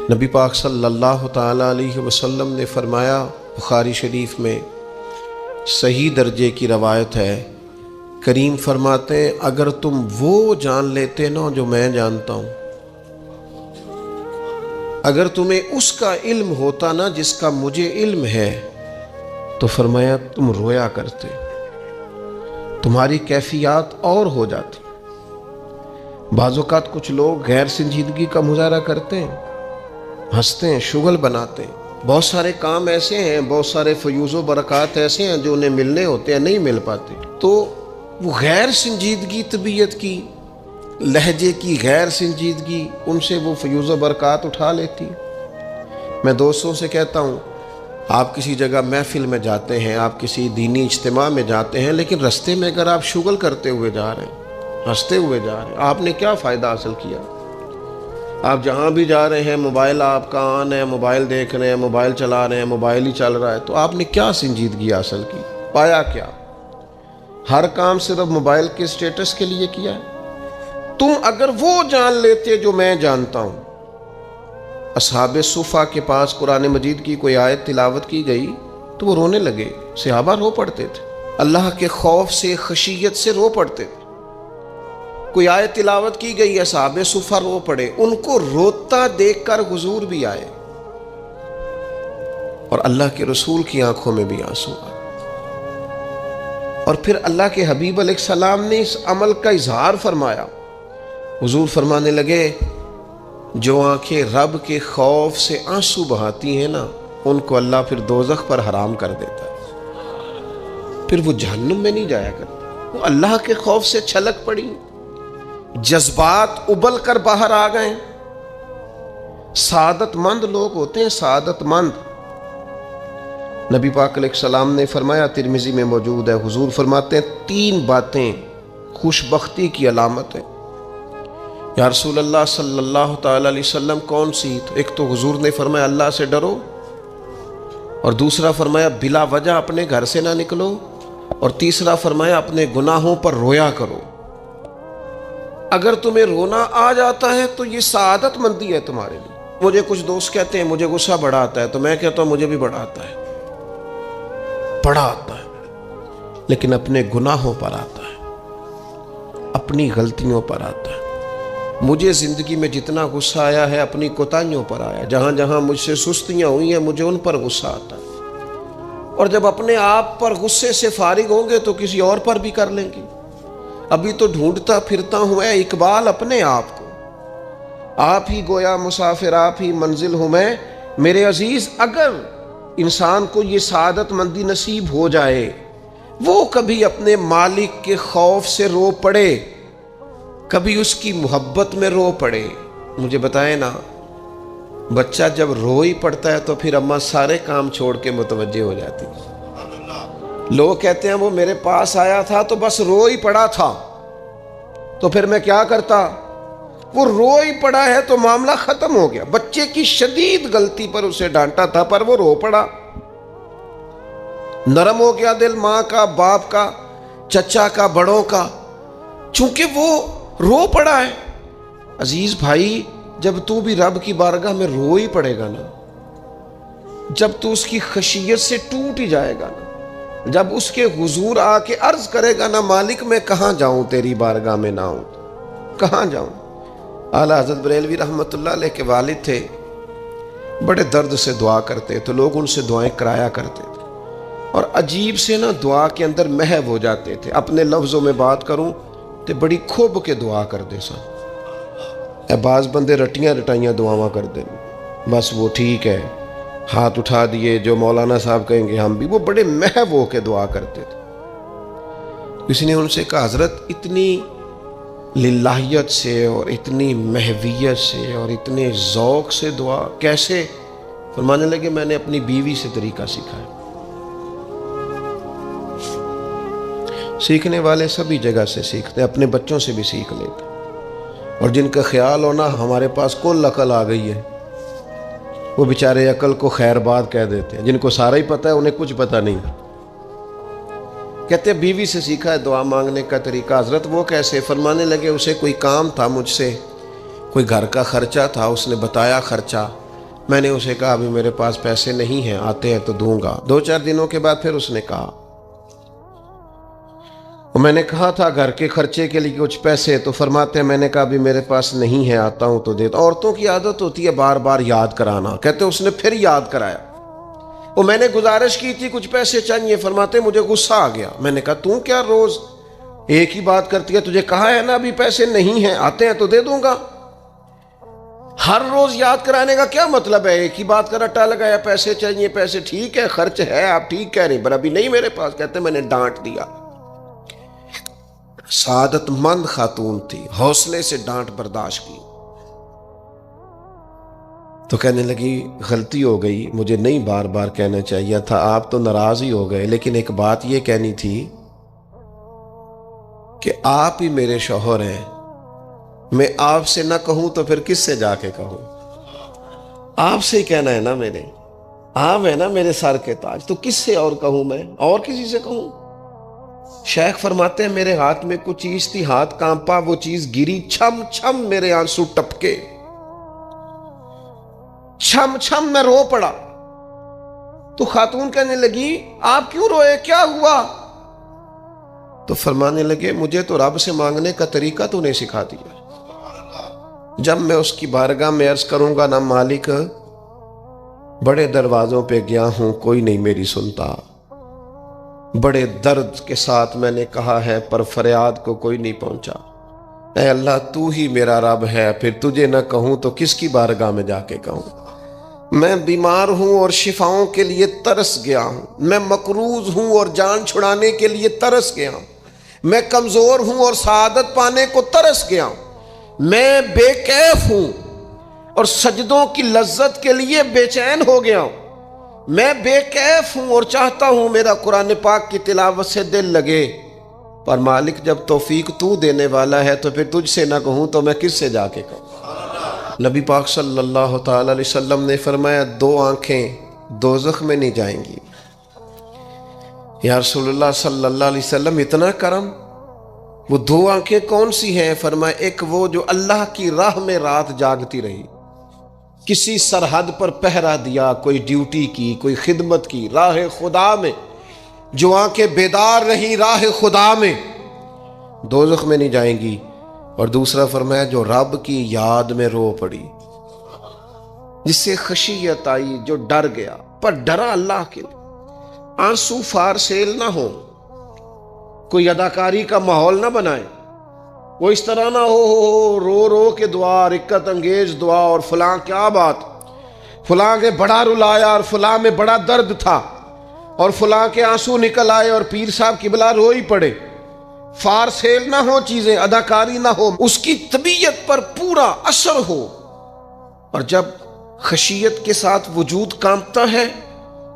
نبی پاک صلی اللہ تعالیٰ علیہ وسلم نے فرمایا، بخاری شریف میں صحیح درجے کی روایت ہے، کریم فرماتے ہیں اگر تم وہ جان لیتے نا جو میں جانتا ہوں، اگر تمہیں اس کا علم ہوتا نا جس کا مجھے علم ہے، تو فرمایا تم رویا کرتے، تمہاری کیفیات اور ہو جاتی۔ بعض اوقات کچھ لوگ غیر سنجیدگی کا مظاہرہ کرتے ہیں، ہنستے ہیں، شغل بناتے ہیں، بہت سارے کام ایسے ہیں، بہت سارے فیوز و برکات ایسے ہیں جو انہیں ملنے ہوتے ہیں، نہیں مل پاتے، تو وہ غیر سنجیدگی طبیعت کی، لہجے کی غیر سنجیدگی، ان سے وہ فیوز و برکات اٹھا لیتی۔ میں دوستوں سے کہتا ہوں، آپ کسی جگہ محفل میں جاتے ہیں، آپ کسی دینی اجتماع میں جاتے ہیں، لیکن رستے میں اگر آپ شغل کرتے ہوئے جا رہے ہیں، ہنستے ہوئے جا رہے ہیں، آپ نے کیا فائدہ حاصل کیا؟ آپ جہاں بھی جا رہے ہیں، موبائل آپ کا آن ہے، موبائل دیکھ رہے ہیں، موبائل چلا رہے ہیں، موبائل ہی چل رہا ہے، تو آپ نے کیا سنجیدگی حاصل کی؟ پایا کیا؟ ہر کام صرف موبائل کے سٹیٹس کے لیے کیا ہے؟ تم اگر وہ جان لیتے جو میں جانتا ہوں۔ اصحاب صفا کے پاس قرآن مجید کی کوئی آیت تلاوت کی گئی تو وہ رونے لگے، صحابہ رو پڑتے تھے، اللہ کے خوف سے، خشیت سے رو پڑتے تھے۔ کوئی آیت تلاوت کی گئی، اصحاب صفا رو پڑے، ان کو روتا دیکھ کر حضور بھی آئے اور اللہ کے رسول کی آنکھوں میں بھی آنسو آئے، اور پھر اللہ کے حبیب علیہ السلام نے اس عمل کا اظہار فرمایا۔ حضور فرمانے لگے، جو آنکھیں رب کے خوف سے آنسو بہاتی ہیں نا، ان کو اللہ پھر دوزخ پر حرام کر دیتا ہے، پھر وہ جہنم میں نہیں جایا کرتا، وہ اللہ کے خوف سے چھلک پڑی، جذبات ابل کر باہر آ گئے۔ سعادت مند لوگ ہوتے ہیں، سعادت مند۔ نبی پاک علیہ السلام نے فرمایا، ترمذی میں موجود ہے، حضور فرماتے ہیں 3 باتیں خوش بختی کی علامت ہیں۔ یا رسول اللہ صلی اللہ تعالی علیہ وسلم کون سی؟ تو ایک تو حضور نے فرمایا اللہ سے ڈرو، اور دوسرا فرمایا بلا وجہ اپنے گھر سے نہ نکلو، اور تیسرا فرمایا اپنے گناہوں پر رویا کرو۔ اگر تمہیں رونا آ جاتا ہے تو یہ سعادت مندی ہے تمہارے لیے۔ مجھے کچھ دوست کہتے ہیں مجھے غصہ بڑا آتا ہے، تو میں کہتا ہوں مجھے بھی بڑا آتا ہے، بڑا آتا ہے، لیکن اپنے گناہوں پر آتا ہے، اپنی غلطیوں پر آتا ہے۔ مجھے زندگی میں جتنا غصہ آیا ہے اپنی کوتاہیوں پر آیا، جہاں جہاں مجھ سے سستیاں ہوئی ہیں مجھے ان پر غصہ آتا ہے، اور جب اپنے آپ پر غصے سے فارغ ہوں گے تو کسی اور پر بھی کر لیں گے۔ ابھی تو ڈھونڈتا پھرتا ہوں اے اقبال اپنے آپ کو، آپ ہی گویا مسافر، آپ ہی منزل ہوں میں۔ میرے عزیز، اگر انسان کو یہ سعادت مندی نصیب ہو جائے، وہ کبھی اپنے مالک کے خوف سے رو پڑے، کبھی اس کی محبت میں رو پڑے۔ مجھے بتائیں نا، بچہ جب رو ہی پڑتا ہے تو پھر اماں سارے کام چھوڑ کے متوجہ ہو جاتی۔ لوگ کہتے ہیں وہ میرے پاس آیا تھا تو بس رو ہی پڑا تھا، تو پھر میں کیا کرتا؟ وہ رو ہی پڑا ہے تو معاملہ ختم ہو گیا۔ بچے کی شدید غلطی پر اسے ڈانٹا تھا، پر وہ رو پڑا، نرم ہو گیا دل ماں کا، باپ کا، چچا کا، بڑوں کا، چونکہ وہ رو پڑا ہے۔ عزیز بھائی، جب تو بھی رب کی بارگاہ میں رو ہی پڑے گا نا، جب تو اس کی خشیت سے ٹوٹ ہی جائے گا نا، جب اس کے حضور آ کے عرض کرے گا نا، مالک میں کہاں جاؤں تیری بارگاہ میں نہ ہوں، کہاں جاؤں؟ اعلیٰ حضرت بریلوی رحمۃ اللہ علیہ کے والد تھے، بڑے درد سے دعا کرتے تو لوگ ان سے دعائیں کرایا کرتے تھے، اور عجیب سے نا دعا کے اندر محو ہو جاتے تھے۔ اپنے لفظوں میں بات کروں تو بڑی کھوب کے دعا کرتے سن۔ اے بعض بندے رٹیاں رٹائیاں دعاواں کر دیں، بس وہ ٹھیک ہے، ہاتھ اٹھا دیے، جو مولانا صاحب کہیں گے ہم بھی، وہ بڑے محو ہو کے دعا کرتے تھے۔ کسی نے ان سے کہا حضرت اتنی للہیت سے اور اتنی محویت سے اور اتنے ذوق سے دعا کیسے؟ فرمانے لگے میں نے اپنی بیوی سے طریقہ سیکھا ہے۔ سیکھنے والے سبھی جگہ سے سیکھتے، اپنے بچوں سے بھی سیکھ لیتے، اور جن کا خیال ہونا ہمارے پاس کل عقل آ گئی ہے، وہ بیچارے عقل کو خیر بات کہہ دیتے ہیں، جن کو سارا ہی پتہ ہے انہیں کچھ پتہ نہیں۔ کہتے بیوی سے سیکھا ہے دعا مانگنے کا طریقہ۔ حضرت وہ کیسے؟ فرمانے لگے اسے کوئی کام تھا مجھ سے، کوئی گھر کا خرچہ تھا، اس نے بتایا خرچہ، میں نے اسے کہا ابھی میرے پاس پیسے نہیں ہیں، آتے ہیں تو دوں گا۔ 2-4 دنوں کے بعد پھر اس نے کہا، میں نے کہا تھا گھر کے خرچے کے لیے کچھ پیسے، تو فرماتے ہیں میں نے کہا ابھی میرے پاس نہیں ہے، آتا ہوں تو دیتا۔ عورتوں کی عادت ہوتی ہے بار بار یاد کرانا، کہتے اس نے پھر یاد کرایا، وہ میں نے گزارش کی تھی کچھ پیسے چاہیے، فرماتے مجھے غصہ آ گیا۔ میں نے کہا تم کیا روز ایک ہی بات کرتی ہے، تجھے کہا ہے نا ابھی پیسے نہیں ہیں، آتے ہیں تو دے دوں گا۔ ہر روز یاد کرانے کا کیا مطلب ہے؟ ایک ہی بات کا رٹا لگایا، پیسے چاہیے پیسے، ٹھیک ہے خرچ ہے، آپ ٹھیک کہہ رہے ہیں، پر ابھی نہیں میرے پاس۔ کہتے میں نے ڈانٹ دیا۔ سعادت مند خاتون تھی، حوصلے سے ڈانٹ برداشت کی۔ تو کہنے لگی غلطی ہو گئی، مجھے نہیں بار بار کہنا چاہیے تھا، آپ تو ناراض ہی ہو گئے، لیکن ایک بات یہ کہنی تھی کہ آپ ہی میرے شوہر ہیں، میں آپ سے نہ کہوں تو پھر کس سے جا کے کہوں؟ آپ سے ہی کہنا ہے نا، میرے آپ ہے نا میرے سر کے تاج، تو کس سے اور کہوں؟ میں اور کسی سے کہوں؟ شیخ فرماتے ہیں میرے ہاتھ میں کچھ چیز تھی، ہاتھ کانپا، وہ چیز گری، چھم چھم میرے آنسو ٹپکے، چھم چھم میں رو پڑا۔ تو خاتون کہنے لگی آپ کیوں روئے، کیا ہوا؟ تو فرمانے لگے مجھے تو رب سے مانگنے کا طریقہ تو نہیں سکھا دیا، جب میں اس کی بارگاہ میں عرض کروں گا نا مالک بڑے دروازوں پہ گیا ہوں کوئی نہیں میری سنتا، بڑے درد کے ساتھ میں نے کہا ہے پر فریاد کو کوئی نہیں پہنچا، اے اللہ تو ہی میرا رب ہے، پھر تجھے نہ کہوں تو کس کی بارگاہ میں جا کے کہوں؟ میں بیمار ہوں اور شفاؤں کے لیے ترس گیا ہوں، میں مقروض ہوں اور جان چھڑانے کے لیے ترس گیا ہوں، میں کمزور ہوں اور سعادت پانے کو ترس گیا ہوں، میں بے کیف ہوں اور سجدوں کی لذت کے لیے بے چین ہو گیا ہوں، میں بے کیف ہوں اور چاہتا ہوں میرا قرآن پاک کی تلاوت سے دل لگے، پر مالک جب توفیق تو دینے والا ہے تو پھر تجھ سے نہ کہوں تو میں کس سے جا کے کہوں؟ نبی پاک صلی اللہ تعالی علیہ وسلم نے فرمایا 2 آنکھیں دوزخ میں نہیں جائیں گی۔ یا رسول اللہ صلی اللہ علیہ وسلم اتنا کرم، وہ 2 آنکھیں کون سی ہیں؟ فرمایا ایک وہ جو اللہ کی راہ میں رات جاگتی رہی، کسی سرحد پر پہرا دیا، کوئی ڈیوٹی کی، کوئی خدمت کی، راہ خدا میں جو آنکھیں بیدار رہی راہ خدا میں، دوزخ میں نہیں جائیں گی۔ اور دوسرا فرمایا جو رب کی یاد میں رو پڑی، جس سے خشیت آئی، جو ڈر گیا پر ڈرا اللہ کے لیے، آنسو فارسیل نہ ہو، کوئی اداکاری کا ماحول نہ بنائے، وہ اس طرح نہ ہو رو رو کے دعا، رکت انگیز دعا، اور فلاں کیا بات، فلاں کے بڑا رلایا اور فلاں میں بڑا درد تھا اور فلاں کے آنسو نکل آئے اور پیر صاحب قبلہ رو ہی پڑے۔ فارسیل نہ ہو چیزیں، اداکاری نہ ہو، اس کی طبیعت پر پورا اثر ہو۔ اور جب خشیت کے ساتھ وجود کانپتا ہے،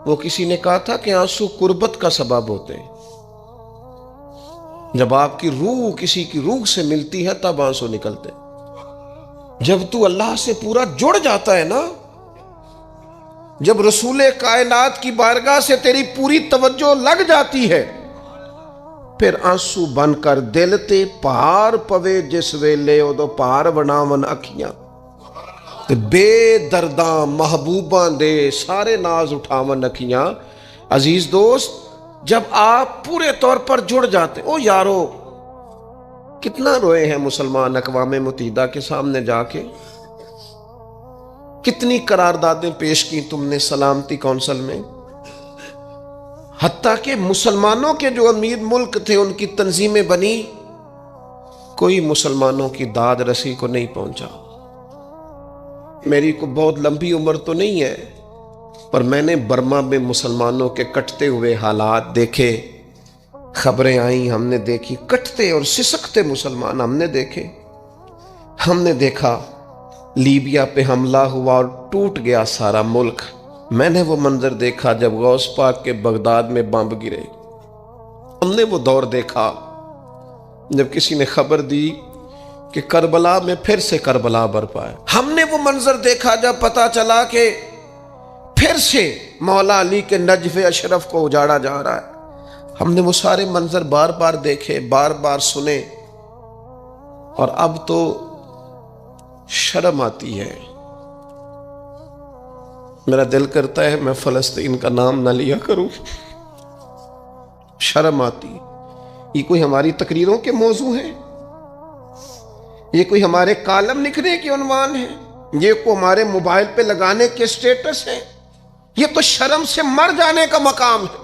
وہ کسی نے کہا تھا کہ آنسو قربت کا سبب ہوتے ہیں، جب آپ کی روح کسی کی روح سے ملتی ہے تب آنسو نکلتے ہیں۔ جب تو اللہ سے پورا جڑ جاتا ہے نا، جب رسول کائنات کی بارگاہ سے تیری پوری توجہ لگ جاتی ہے، پھر آنسو بن کر دل تے پار پوے جس ویلے ادو پار بناون اکھیاں، تے بے درداں محبوباں دے سارے ناز اٹھاون اکھیاں۔ عزیز دوست، جب آپ پورے طور پر جڑ جاتے، او یارو کتنا روئے ہیں مسلمان اقوام متحدہ کے سامنے جا کے، کتنی قراردادیں پیش کی تم نے سلامتی کونسل میں، حتیٰ کہ مسلمانوں کے جو امیر ملک تھے ان کی تنظیمیں بنی، کوئی مسلمانوں کی داد رسی کو نہیں پہنچا۔ میری کو بہت لمبی عمر تو نہیں ہے، پر میں نے برما میں مسلمانوں کے کٹتے ہوئے حالات دیکھے، خبریں آئیں، ہم نے دیکھی، کٹتے اور سسکتے مسلمان ہم نے دیکھے۔ ہم نے دیکھا لیبیا پہ حملہ ہوا اور ٹوٹ گیا سارا ملک۔ میں نے وہ منظر دیکھا جب غوث پاک کے بغداد میں بمب گرے۔ ہم نے وہ دور دیکھا جب کسی نے خبر دی کہ کربلا میں پھر سے کربلا برپا ہے۔ ہم نے وہ منظر دیکھا جب پتا چلا کہ پھر سے مولا علی کے نجف اشرف کو اجاڑا جا رہا ہے۔ ہم نے وہ سارے منظر بار بار دیکھے، بار بار سنے، اور اب تو شرم آتی ہے میرا دل کرتا ہے میں فلسطین کا نام نہ لیا کروں، شرم آتی۔ یہ کوئی ہماری تقریروں کے موضوع ہیں؟ یہ کوئی ہمارے کالم لکھنے کے عنوان ہیں؟ یہ کوئی ہمارے موبائل پہ لگانے کے سٹیٹس ہیں؟ یہ تو شرم سے مر جانے کا مقام ہے۔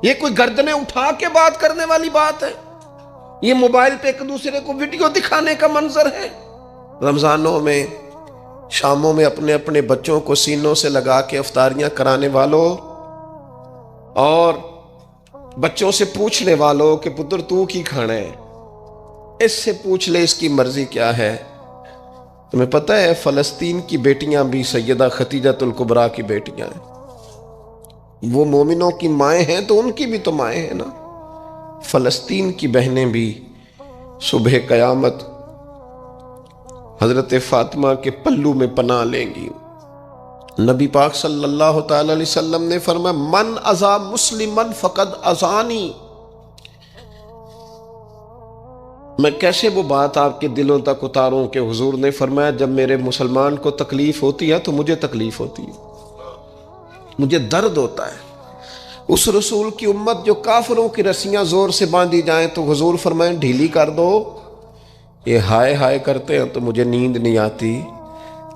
یہ کوئی گردنیں اٹھا کے بات کرنے والی بات ہے؟ یہ موبائل پہ ایک دوسرے کو ویڈیو دکھانے کا منظر ہے؟ رمضانوں میں، شاموں میں اپنے اپنے بچوں کو سینوں سے لگا کے افطاریاں کرانے والوں اور بچوں سے پوچھنے والوں کہ پتر تو کی کھانا ہے، اس سے پوچھ لے اس کی مرضی کیا ہے۔ تمہیں پتہ ہے فلسطین کی بیٹیاں بھی سیدہ خدیجۃ الکبریٰ کی بیٹیاں ہیں، وہ مومنوں کی مائیں ہیں تو ان کی بھی تو مائیں ہیں نا۔ فلسطین کی بہنیں بھی صبح قیامت حضرت فاطمہ کے پلو میں پناہ لیں گی۔ نبی پاک صلی اللہ تعالی علیہ وسلم نے فرمایا من اذا مسلمن فقد اذانی۔ میں کیسے وہ بات آپ کے دلوں تک اتاروں کہ حضور نے فرمایا جب میرے مسلمان کو تکلیف ہوتی ہے تو مجھے تکلیف ہوتی ہے، مجھے درد ہوتا ہے۔ اس رسول کی امت جو کافروں کی رسیاں زور سے باندھی جائیں تو حضور فرمائیں ڈھیلی کر دو، یہ ہائے ہائے کرتے ہیں تو مجھے نیند نہیں آتی۔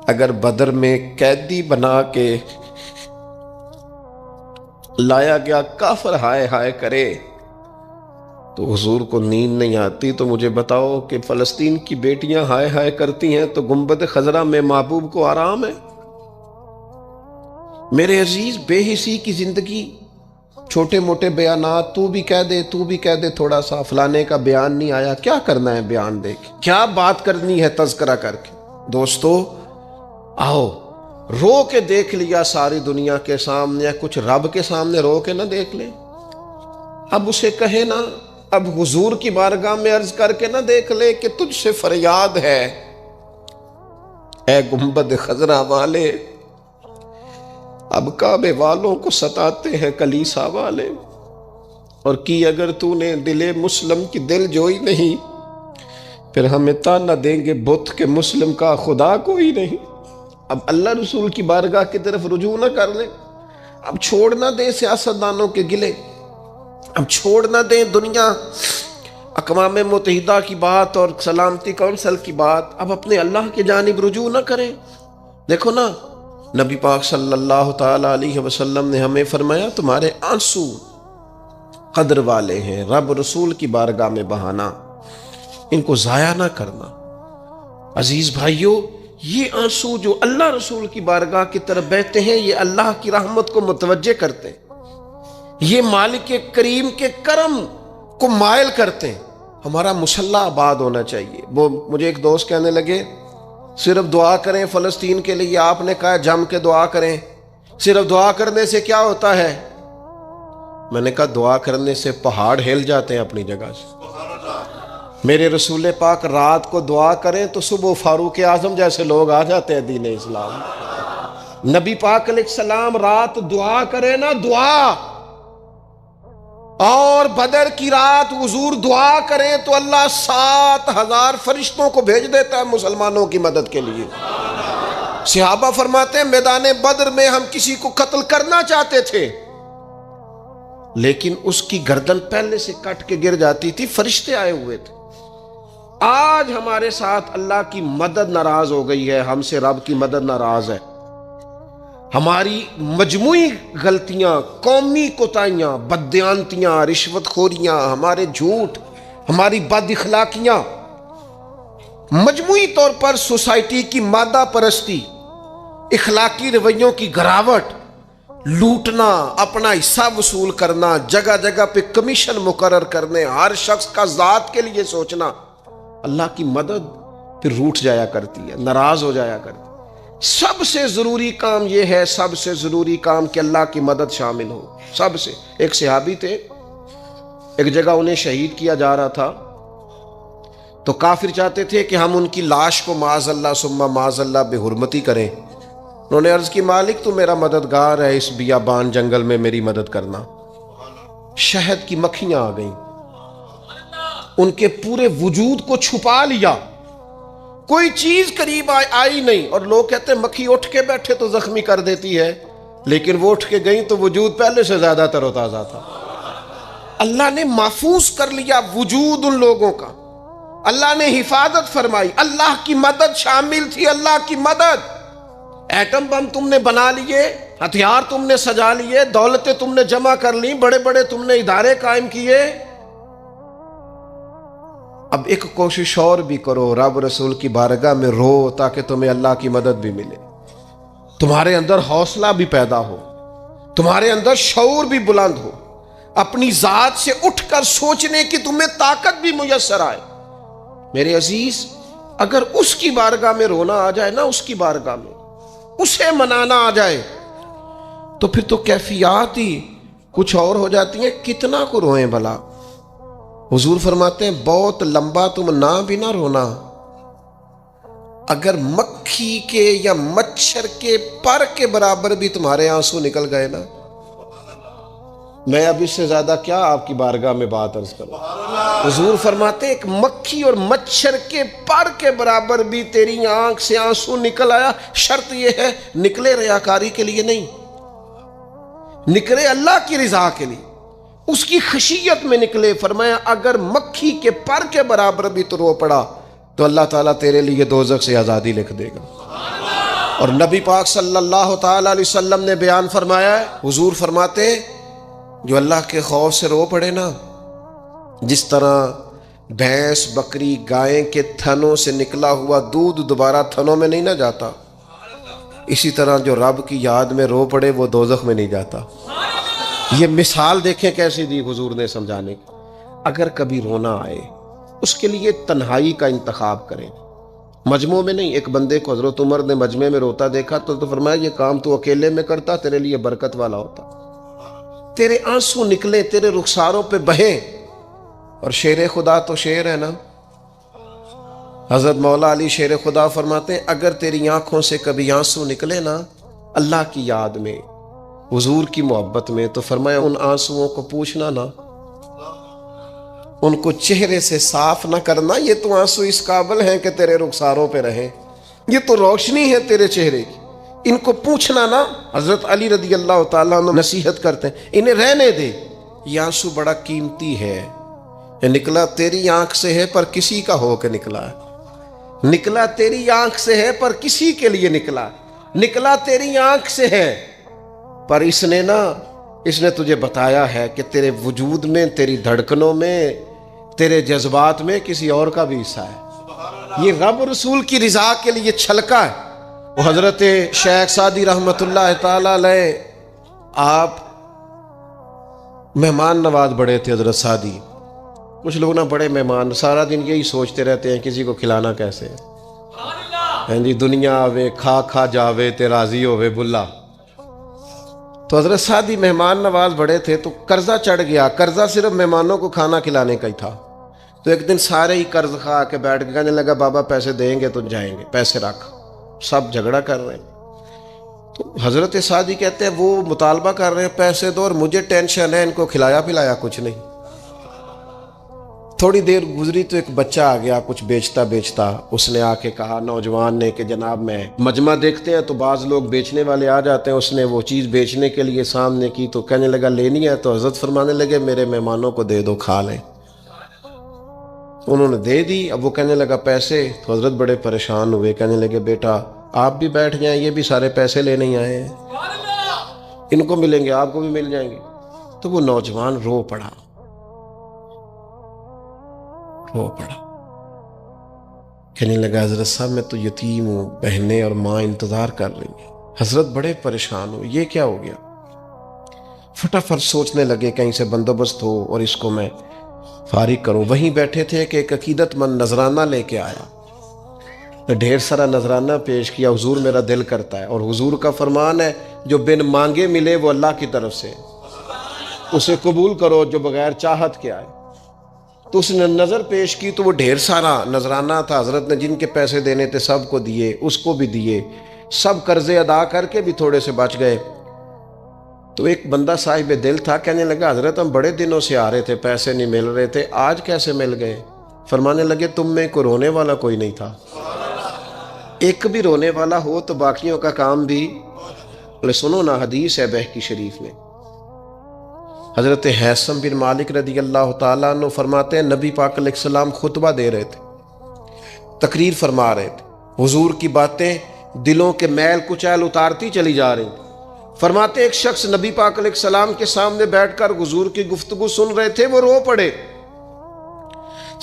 اگر بدر میں قیدی بنا کے لایا گیا کافر ہائے ہائے کرے تو حضور کو نیند نہیں آتی، تو مجھے بتاؤ کہ فلسطین کی بیٹیاں ہائے ہائے کرتی ہیں تو گنبد خضرا میں محبوب کو آرام ہے؟ میرے عزیز، بے حسی کی زندگی، چھوٹے موٹے بیانات، تو بھی کہہ دے تھوڑا سا فلانے کا بیان نہیں آیا، کیا کرنا ہے بیان دے کے؟ کیا بات کرنی ہے تذکرہ کر کے؟ دوستو آؤ، رو کے دیکھ لیا ساری دنیا کے سامنے، کچھ رب کے سامنے رو کے نہ دیکھ لیں؟ اب اسے کہے نا، اب حضور کی بارگاہ میں عرض کر کے نہ دیکھ لے کہ تجھ سے فریاد ہے اے گنبد خضرا والے، اب کعبے والوں کو ستاتے ہیں کلیسا والے، اور کی اگر تو نے دل مسلم کی دل جوئی نہیں، پھر ہمیں تانا دیں گے بت کے مسلم کا خدا کوئی نہیں۔ اب اللہ رسول کی بارگاہ کی طرف رجوع نہ کر لیں، اب چھوڑ نہ دیں سیاستدانوں کے گلے، اب چھوڑ نہ دیں دنیا اقوام متحدہ کی بات اور سلامتی کونسل کی بات، اب اپنے اللہ کی جانب رجوع نہ کریں۔ دیکھو نا، نبی پاک صلی اللہ تعالی علیہ وسلم نے ہمیں فرمایا تمہارے آنسو قدر والے ہیں، رب رسول کی بارگاہ میں بہانا، ان کو ضائع نہ کرنا۔ عزیز بھائیو، یہ آنسو جو اللہ رسول کی بارگاہ کی طرف بہتے ہیں، یہ اللہ کی رحمت کو متوجہ کرتے ہیں، یہ مالک کریم کے کرم کو مائل کرتے ہیں۔ ہمارا مسلح آباد ہونا چاہیے۔ وہ مجھے ایک دوست کہنے لگے صرف دعا کریں فلسطین کے لیے، آپ نے کہا جم کے دعا کریں، صرف دعا کرنے سے کیا ہوتا ہے؟ میں نے کہا دعا کرنے سے پہاڑ ہل جاتے ہیں اپنی جگہ سے۔ میرے رسول پاک رات کو دعا کریں تو صبح فاروق اعظم جیسے لوگ آ جاتے ہیں دین اسلام۔ نبی پاک علیہ السلام رات دعا کریں نا، دعا، اور بدر کی رات حضور دعا کریں تو اللہ 7,000 فرشتوں کو بھیج دیتا ہے مسلمانوں کی مدد کے لیے۔ صحابہ فرماتے ہیں میدان بدر میں ہم کسی کو قتل کرنا چاہتے تھے لیکن اس کی گردن پہلے سے کٹ کے گر جاتی تھی، فرشتے آئے ہوئے تھے۔ آج ہمارے ساتھ اللہ کی مدد ناراض ہو گئی ہے، ہم سے رب کی مدد ناراض ہے۔ ہماری مجموعی غلطیاں، قومی کوتاہیاں، بددیانتیاں، رشوت خوریاں، ہمارے جھوٹ، ہماری بد اخلاقیاں، مجموعی طور پر سوسائٹی کی مادہ پرستی، اخلاقی رویوں کی گراوٹ، لوٹنا، اپنا حصہ وصول کرنا، جگہ جگہ پہ کمیشن مقرر کرنے، ہر شخص کا ذات کے لیے سوچنا، اللہ کی مدد پھر روٹھ جایا کرتی ہے، ناراض ہو جایا کرتی ہے۔ سب سے ضروری کام یہ ہے، سب سے ضروری کام کہ اللہ کی مدد شامل ہو۔ سب سے، ایک صحابی تھے، ایک جگہ انہیں شہید کیا جا رہا تھا تو کافر چاہتے تھے کہ ہم ان کی لاش کو معاذ اللہ ثم معاذ اللہ بے حرمتی کریں۔ انہوں نے عرض کی مالک تو میرا مددگار ہے، اس بیابان جنگل میں میری مدد کرنا۔ شہد کی مکھیاں آ گئیں، ان کے پورے وجود کو چھپا لیا، کوئی چیز قریب آئی نہیں. اور لوگ کہتے ہیں مکھی اٹھ کے بیٹھے تو زخمی کر دیتی ہے، لیکن وہ اٹھ کے گئیں تو وجود پہلے سے زیادہ تر و تازہ تھا. اللہ نے محفوظ کر لیا وجود ان لوگوں کا، اللہ نے حفاظت فرمائی، اللہ کی مدد شامل تھی. اللہ کی مدد. ایٹم بم تم نے بنا لیے، ہتھیار تم نے سجا لیے، دولتیں تم نے جمع کر لی، بڑے بڑے تم نے ادارے قائم کیے. اب ایک کوشش اور بھی کرو، رب رسول کی بارگاہ میں رو تاکہ تمہیں اللہ کی مدد بھی ملے، تمہارے اندر حوصلہ بھی پیدا ہو، تمہارے اندر شعور بھی بلند ہو، اپنی ذات سے اٹھ کر سوچنے کی تمہیں طاقت بھی میسر آئے. میرے عزیز، اگر اس کی بارگاہ میں رونا آ جائے نا، اس کی بارگاہ میں اسے منانا آ جائے، تو پھر تو کیفیات ہی کچھ اور ہو جاتی ہیں. کتنا کو روئیں بھلا؟ حضور فرماتے ہیں بہت لمبا تم نہ بھی نہ رونا. اگر مکھی کے یا مچھر کے پر کے برابر بھی تمہارے آنسو نکل گئے نا، میں اب اس سے زیادہ کیا آپ کی بارگاہ میں بات عرض کروں. حضور فرماتے ہیں ایک مکھی اور مچھر کے پر کے برابر بھی تیری آنکھ سے آنسو نکل آیا، شرط یہ ہے نکلے ریاکاری کے لیے نہیں، نکلے اللہ کی رضا کے لیے، اس کی خشیت میں نکلے. فرمایا اگر مکھی کے پر کے برابر بھی تو رو پڑا تو اللہ تعالیٰ تیرے لیے دوزخ سے آزادی لکھ دے گا. اور نبی پاک صلی اللہ تعالیٰ علیہ وسلم نے بیان فرمایا ہے، حضور فرماتے جو اللہ کے خوف سے رو پڑے نا، جس طرح بھینس بکری گائیں کے تھنوں سے نکلا ہوا دودھ دوبارہ تھنوں میں نہیں نہ جاتا، اسی طرح جو رب کی یاد میں رو پڑے وہ دوزخ میں نہیں جاتا. یہ مثال دیکھیں کیسی دی حضور نے سمجھانے کی. اگر کبھی رونا آئے اس کے لیے تنہائی کا انتخاب کریں، مجمع میں نہیں. ایک بندے کو حضرت عمر نے مجمع میں روتا دیکھا تو فرمایا یہ کام تو اکیلے میں کرتا، تیرے لیے برکت والا ہوتا. تیرے آنسو نکلے، تیرے رخساروں پہ بہیں. اور شیر خدا تو شیر ہے نا. حضرت مولا علی شیر خدا فرماتے ہیں اگر تیری آنکھوں سے کبھی آنسو نکلے نا اللہ کی یاد میں، حضور کی محبت میں، تو فرمایا ان آنسوؤں کو پوچھنا نا، ان کو چہرے سے صاف نہ کرنا. یہ تو آنسو اس قابل ہیں کہ تیرے رخساروں پہ رہیں، یہ تو روشنی ہے تیرے چہرے کی، ان کو پوچھنا نا. حضرت علی رضی اللہ تعالیٰ عنہ نصیحت کرتے ہیں انہیں رہنے دے، یہ آنسو بڑا قیمتی ہے، یہ نکلا تیری آنکھ سے ہے پر کسی کا ہو کے نکلا ہے، نکلا تیری آنکھ سے ہے پر کسی کے لیے نکلا، نکلا تیری آنکھ سے ہے پر اس نے تجھے بتایا ہے کہ تیرے وجود میں، تیری دھڑکنوں میں، تیرے جذبات میں کسی اور کا بھی حصہ ہے. یہ رب رسول کی رضا کے لیے چھلکا ہے. وہ حضرت شیخ سعدی رحمۃ اللہ تعالی علیہ، آپ مہمان نواز بڑے تھے حضرت سعدی. کچھ لوگ نا بڑے مہمان، سارا دن یہی سوچتے رہتے ہیں کسی کو کھلانا کیسے ہے جی، دنیا آوے کھا کھا جاوے تے راضی ہووے بلا. تو حضرت سعدی مہمان نواز بڑے تھے تو قرضہ چڑھ گیا. قرضہ صرف مہمانوں کو کھانا کھلانے کا ہی تھا. تو ایک دن سارے ہی قرض کھا کے بیٹھ کے کہنے لگا بابا پیسے دیں گے تو جائیں گے، پیسے رکھ. سب جھگڑا کر رہے ہیں. تو حضرت سعدی کہتے ہیں وہ مطالبہ کر رہے ہیں پیسے دو اور مجھے ٹینشن ہے، ان کو کھلایا پلایا کچھ نہیں. تھوڑی دیر گزری تو ایک بچہ آ گیا کچھ بیچتا بیچتا. اس نے آ کے کہا نوجوان نے کہ جناب میں مجمع دیکھتے ہیں تو بعض لوگ بیچنے والے آ جاتے ہیں. اس نے وہ چیز بیچنے کے لیے سامنے کی تو کہنے لگا لینی ہے؟ تو حضرت فرمانے لگے میرے مہمانوں کو دے دو کھا لیں. انہوں نے دے دی. اب وہ کہنے لگا پیسے؟ تو حضرت بڑے پریشان ہوئے، کہنے لگے بیٹا آپ بھی بیٹھ جائیں، یہ بھی سارے پیسے لینے ہی آئے ہیں، ان کو ملیں گے آپ کو بھی مل جائیں گے. تو وہ نوجوان رو پڑا. کہنے لگا حضرت صاحب میں تو یتیم ہوں، بہنیں اور ماں انتظار کر رہی ہیں. حضرت بڑے پریشان ہو، یہ کیا ہو گیا؟ فٹافٹ سوچنے لگے کہیں سے بندوبست ہو اور اس کو میں فارغ کروں. وہیں بیٹھے تھے کہ ایک عقیدت مند نذرانہ لے کے آیا. ڈھیر سارا نذرانہ پیش کیا. حضور میرا دل کرتا ہے، اور حضور کا فرمان ہے جو بن مانگے ملے وہ اللہ کی طرف سے، اسے قبول کرو جو بغیر چاہت کے آئے. تو اس نے نظر پیش کی تو وہ ڈھیر سارا نذرانہ تھا. حضرت نے جن کے پیسے دینے تھے سب کو دیے، اس کو بھی دیے، سب قرضے ادا کر کے بھی تھوڑے سے بچ گئے. تو ایک بندہ صاحب دل تھا، کہنے لگا حضرت ہم بڑے دنوں سے آ رہے تھے، پیسے نہیں مل رہے تھے، آج کیسے مل گئے؟ فرمانے لگے تم میں کوئی رونے والا کوئی نہیں تھا. ایک بھی رونے والا ہو تو باقیوں کا کام بھی سنو نا. حدیث ہے بہقی شریف میں، حضرت ہیثم بن مالک رضی اللہ تعالیٰ عنہ فرماتے ہیں نبی پاک علیہ السلام خطبہ دے رہے تھے، تقریر فرما رہے تھے، حضور کی باتیں دلوں کے میل کچیل اتارتی چلی جا رہی تھی. فرماتے ایک شخص نبی پاک علیہ السلام کے سامنے بیٹھ کر حضور کی گفتگو سن رہے تھے، وہ رو پڑے.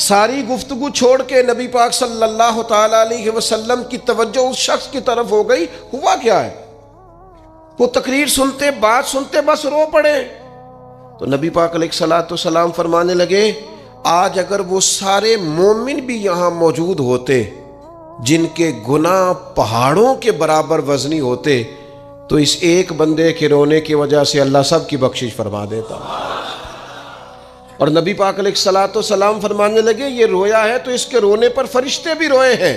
ساری گفتگو چھوڑ کے نبی پاک صلی اللہ تعالی علیہ وسلم کی توجہ اس شخص کی طرف ہو گئی. ہوا کیا ہے؟ وہ تقریر سنتے، بات سنتے بس رو پڑے. تو نبی پاک علیہ الصلوۃ والسلام فرمانے لگے آج اگر وہ سارے مومن بھی یہاں موجود ہوتے جن کے گناہ پہاڑوں کے برابر وزنی ہوتے تو اس ایک بندے کے رونے کی وجہ سے اللہ سب کی بخشش فرما دیتا. اور نبی پاک علیہ الصلوۃ والسلام فرمانے لگے یہ رویا ہے تو اس کے رونے پر فرشتے بھی روئے ہیں،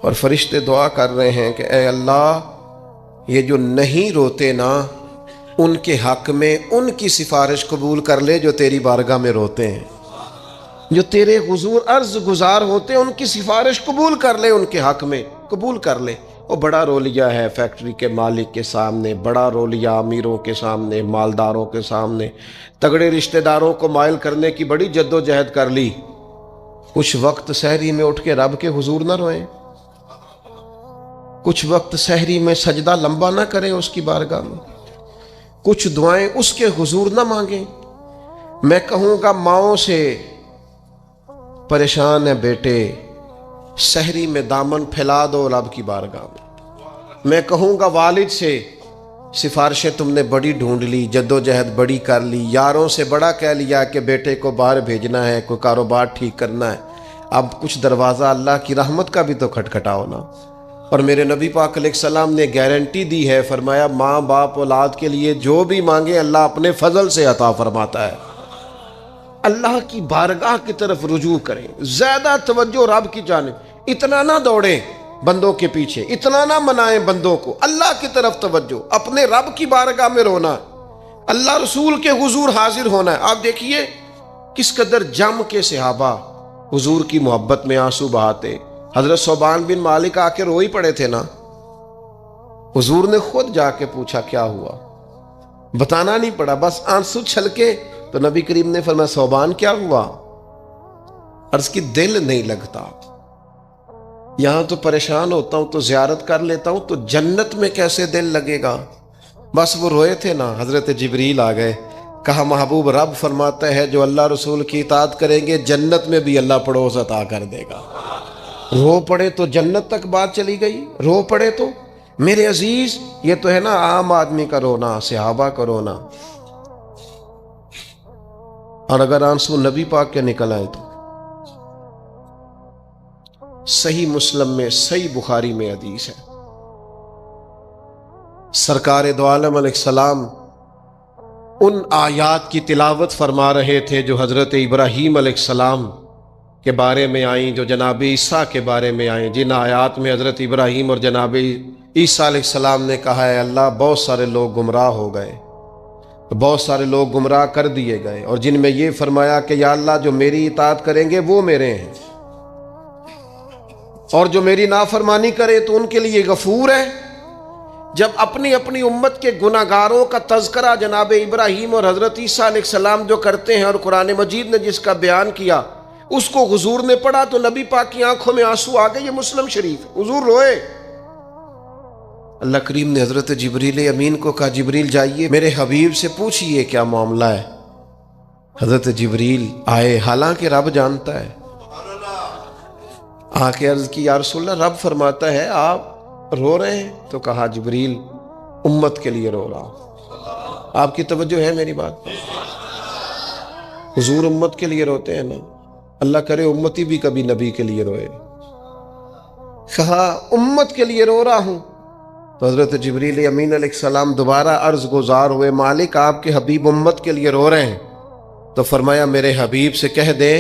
اور فرشتے دعا کر رہے ہیں کہ اے اللہ یہ جو نہیں روتے نا ان کے حق میں ان کی سفارش قبول کر لے جو تیری بارگاہ میں روتے ہیں، جو تیرے حضور عرض گزار ہوتے ہیں ان کی سفارش قبول کر لے، ان کے حق میں قبول کر لے. وہ بڑا رو لیا ہے فیکٹری کے مالک کے سامنے، بڑا رو لیا امیروں کے سامنے، مالداروں کے سامنے، تگڑے رشتہ داروں کو مائل کرنے کی بڑی جد و جہد کر لی. کچھ وقت سحری میں اٹھ کے رب کے حضور نہ روئیں، کچھ وقت سحری میں سجدہ لمبا نہ کریں اس کی بارگاہ میں، کچھ دعائیں اس کے حضور نہ مانگیں. میں کہوں گا ماؤں سے پریشان ہے بیٹے، سحری میں دامن پھیلا دو رب کی بارگاہ میں. میں کہوں گا والد سے سفارشیں تم نے بڑی ڈھونڈ لی، جد و جہد بڑی کر لی، یاروں سے بڑا کہہ لیا کہ بیٹے کو باہر بھیجنا ہے، کوئی کاروبار ٹھیک کرنا ہے، اب کچھ دروازہ اللہ کی رحمت کا بھی تو کھٹکھٹاؤ نا. اور میرے نبی پاک علیہ السلام نے گارنٹی دی ہے، فرمایا ماں باپ اولاد کے لیے جو بھی مانگے اللہ اپنے فضل سے عطا فرماتا ہے. اللہ کی بارگاہ کی طرف رجوع کریں، زیادہ توجہ رب کی جانب، اتنا نہ دوڑیں بندوں کے پیچھے، اتنا نہ منائیں بندوں کو، اللہ کی طرف توجہ، اپنے رب کی بارگاہ میں رونا، اللہ رسول کے حضور حاضر ہونا ہے. آپ دیکھیے کس قدر جم کے صحابہ حضور کی محبت میں آنسو بہاتے. حضرت ثوبان بن مالک آ کے روئی پڑے تھے نا، حضور نے خود جا کے پوچھا کیا ہوا، بتانا نہیں پڑا، بس آنسو چھلکے. تو نبی کریم نے فرمایا ثوبان کیا ہوا؟ عرض کی دل نہیں لگتا، یہاں تو پریشان ہوتا ہوں تو زیارت کر لیتا ہوں تو جنت میں کیسے دل لگے گا. بس وہ روئے تھے نا، حضرت جبریل آ گئے، کہا محبوب رب فرماتا ہے جو اللہ رسول کی اطاعت کریں گے جنت میں بھی اللہ پڑوس عطا کر دے گا. رو پڑے تو جنت تک بات چلی گئی، رو پڑے تو میرے عزیز یہ تو ہے نا عام آدمی کا رونا، صحابہ کا رونا. اور اگر آنسو نبی پاک کے نکل آئے تو صحیح مسلم میں، صحیح بخاری میں حدیث ہے، سرکار دو عالم علیہ السلام ان آیات کی تلاوت فرما رہے تھے جو حضرت ابراہیم علیہ السلام کے بارے میں آئیں، جو جناب عیسیٰ کے بارے میں آئیں، جن آیات میں حضرت ابراہیم اور جناب عیسیٰ علیہ السلام نے کہا ہے اللہ بہت سارے لوگ گمراہ ہو گئے، بہت سارے لوگ گمراہ کر دیے گئے، اور جن میں یہ فرمایا کہ یا اللہ جو میری اطاعت کریں گے وہ میرے ہیں، اور جو میری نافرمانی کرے تو ان کے لیے غفور ہے. جب اپنی اپنی امت کے گناہگاروں کا تذکرہ جناب ابراہیم اور حضرت عیسیٰ علیہ السلام جو کرتے ہیں اور قرآن مجید نے جس کا بیان کیا اس کو حضور نے پڑھا تو نبی پاک کی آنکھوں میں آنسو آ گئے. یہ مسلم شریف، حضور روئے. اللہ کریم نے حضرت جبریل امین کو کہا جبریل جائیے میرے حبیب سے پوچھئے کیا معاملہ ہے. حضرت جبریل آئے، حالانکہ رب جانتا ہے، آ کے عرض کی یا رسول اللہ رب فرماتا ہے آپ رو رہے ہیں، تو کہا جبریل امت کے لیے رو رہا ہوں. آپ کی توجہ ہے میری بات پر؟ حضور امت کے لیے روتے ہیں نا، اللہ کرے امتی بھی کبھی نبی کے لیے روئے. کہا امت کے لیے رو رہا ہوں. تو حضرت جبریل امین علیہ السلام دوبارہ عرض گزار ہوئے مالک آپ کے حبیب امت کے لیے رو رہے ہیں. تو فرمایا میرے حبیب سے کہہ دے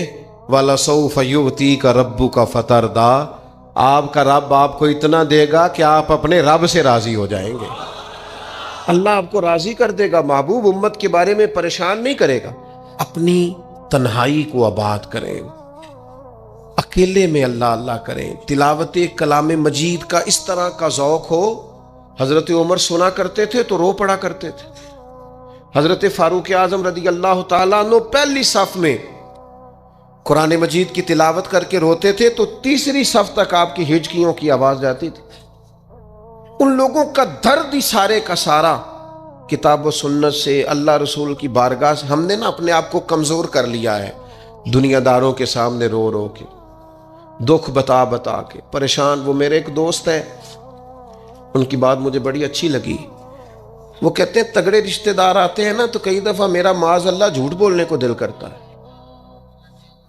وَلَسَوْفَ يُؤْتِيكَ رَبُّكَ فَتَرْضَىٰ، آپ کا رب آپ کو اتنا دے گا کہ آپ اپنے رب سے راضی ہو جائیں گے. اللہ آپ کو راضی کر دے گا. محبوب امت کے بارے میں پریشان نہیں کرے گا. اپنی تنہائی کو آباد کریں، اکیلے میں اللہ اللہ کریں، تلاوت کلام مجید کا اس طرح کا ذوق ہو۔ حضرت عمر سنا کرتے تھے تو رو پڑا کرتے تھے۔ حضرت فاروق اعظم رضی اللہ تعالیٰ عنہ پہلی صف میں قرآن مجید کی تلاوت کر کے روتے تھے تو تیسری صف تک آپ کی ہچکیوں کی آواز جاتی تھی۔ ان لوگوں کا درد ہی سارے کا سارا کتاب و سنت سے، اللہ رسول کی بارگاہ سے۔ ہم نے نا اپنے آپ کو کمزور کر لیا ہے، دنیا داروں کے سامنے رو رو کے، دکھ بتا بتا کے پریشان۔ وہ میرے ایک دوست ہے، ان کی بات مجھے بڑی اچھی لگی۔ وہ کہتے ہیں تگڑے رشتہ دار آتے ہیں نا تو کئی دفعہ میرا معاذ اللہ جھوٹ بولنے کو دل کرتا ہے۔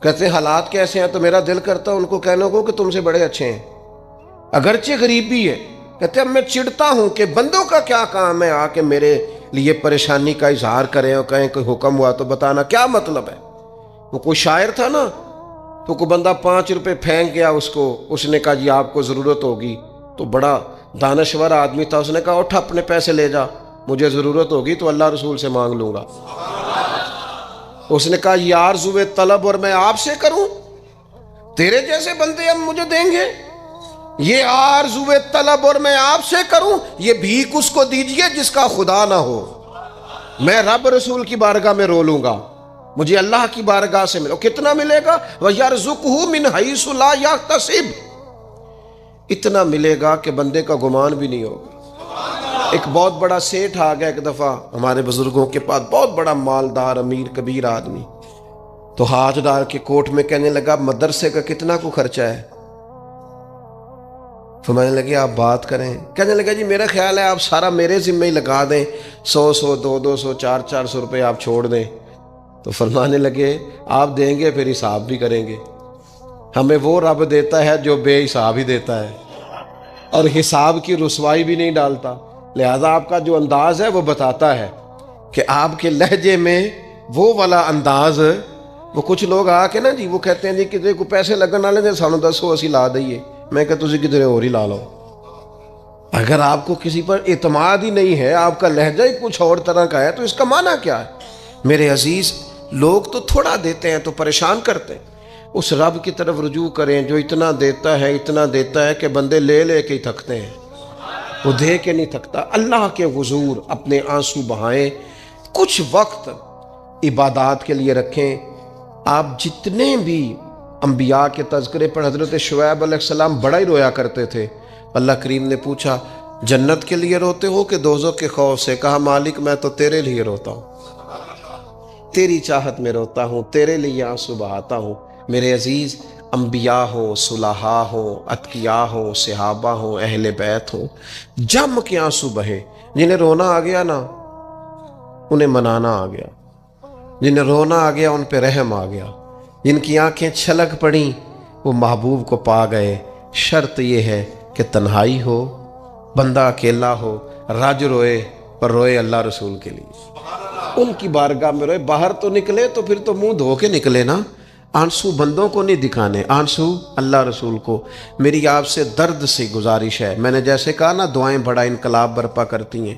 کہتے ہیں حالات کیسے ہیں تو میرا دل کرتا ہے ان کو کہنے کو کہ تم سے بڑے اچھے ہیں، اگرچہ غریبی ہے۔ کہتے ہیں میں چڑھتا ہوں کہ بندوں کا کیا کام ہے آ کے میرے لیے پریشانی کا اظہار کریں اور کہیں کوئی حکم ہوا تو بتانا، کیا مطلب ہے؟ وہ کوئی شاعر تھا نا، تو کوئی بندہ 5 روپے پھینک گیا اس کو، اس نے کہا جی آپ کو ضرورت ہوگی، تو بڑا دانشور آدمی تھا، اس نے کہا اٹھ اپنے پیسے لے جا، مجھے ضرورت ہوگی تو اللہ رسول سے مانگ لوں گا۔ اس نے کہا یہ آرزوئے طلب اور میں آپ سے کروں، تیرے جیسے بندے اب مجھے دیں گے؟ یہ آرزوئے طلب اور میں آپ سے کروں، یہ بھیک اس کو دیجئے جس کا خدا نہ ہو۔ میں رب رسول کی بارگاہ میں رو لوں گا، مجھے اللہ کی بارگاہ سے ملو۔ کتنا ملے گا؟ وَيَرْزُقْهُ مِنْ حَيْثُ لَا يَحْتَسِبُ، اتنا ملے گا کہ بندے کا گمان بھی نہیں ہوگا۔ ایک بہت بڑا سیٹھ آ گیا ایک دفعہ ہمارے بزرگوں کے پاس، بہت بڑا مالدار امیر کبیر آدمی، تو ہاتھ ڈال کے کوٹ میں کہنے لگا مدرسے کا کتنا کو خرچہ ہے؟ فرمانے لگے آپ بات کریں۔ کہنے لگا جی میرا خیال ہے آپ سارا میرے ذمہ ہی لگا دیں، 100 200 400 روپے آپ چھوڑ دیں۔ تو فرمانے لگے آپ دیں گے پھر حساب بھی کریں گے، ہمیں وہ رب دیتا ہے جو بے حساب ہی دیتا ہے اور حساب کی رسوائی بھی نہیں ڈالتا، لہذا آپ کا جو انداز ہے وہ بتاتا ہے کہ آپ کے لہجے میں وہ والا انداز۔ وہ کچھ لوگ آ کے نا جی وہ کہتے ہیں جی کسی کو پیسے لگن والے نے سانو دسو اسی لا دئیے، میں کہتا تسی کدھر اور ہی لا لو۔ اگر آپ کو کسی پر اعتماد ہی نہیں ہے، آپ کا لہجہ ہی کچھ اور طرح کا ہے، تو اس کا معنی کیا ہے؟ میرے عزیز، لوگ تو تھوڑا دیتے ہیں تو پریشان کرتے ہیں، اس رب کی طرف رجوع کریں جو اتنا دیتا ہے کہ بندے لے لے کے ہی تھکتے ہیں، وہ دے کے نہیں تھکتا۔ اللہ کے حضور اپنے آنسو بہائیں، کچھ وقت عبادات کے لیے رکھیں۔ آپ جتنے بھی انبیاء کے تذکرے پر، حضرت شعیب علیہ السلام بڑا ہی رویا کرتے تھے۔ اللہ کریم نے پوچھا جنت کے لیے روتے ہو کہ دوزخ کے خوف سے؟ کہا مالک میں تو تیرے لیے روتا ہوں، تیری چاہت میں روتا ہوں، تیرے لیے آنسو بہاتا ہوں۔ میرے عزیز، انبیاء ہوں، صلحاء ہوں، اتقیاء ہوں، صحابہ ہوں، اہل بیت ہوں، جم کے آنسو بہے۔ جنہیں رونا آ گیا نا انہیں منانا آ گیا، جنہیں رونا آ گیا ان پہ رحم آ گیا، جن کی آنکھیں چھلک پڑیں وہ محبوب کو پا گئے۔ شرط یہ ہے کہ تنہائی ہو، بندہ اکیلا ہو، رج روئے پر روئے اللہ رسول کے لیے، ان کی بارگاہ میں روئے۔ باہر تو نکلے تو پھر تو منہ دھو کے نکلے نا، آنسو بندوں کو نہیں دکھانے، آنسو اللہ رسول کو۔ میری آپ سے درد سے گزارش ہے، میں نے جیسے کہا نا دعائیں بڑا انقلاب برپا کرتی ہیں،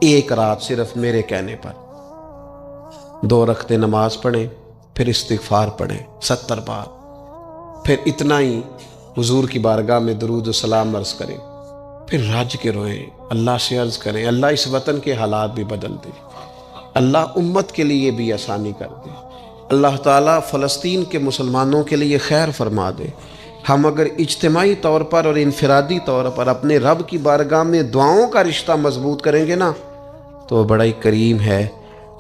ایک رات صرف میرے کہنے پر 2 رکعتیں نماز پڑھیں، پھر استغفار پڑھیں 70 بار، پھر اتنا ہی حضور کی بارگاہ میں درود و سلام عرض کریں، پھر رج کے روئیں، اللہ سے عرض کریں اللہ اس وطن کے حالات بھی بدل دے، اللہ امت کے لیے بھی آسانی کر دے، اللہ تعالیٰ فلسطین کے مسلمانوں کے لیے خیر فرما دے۔ ہم اگر اجتماعی طور پر اور انفرادی طور پر اپنے رب کی بارگاہ میں دعاؤں کا رشتہ مضبوط کریں گے نا تو بڑا ہی کریم ہے۔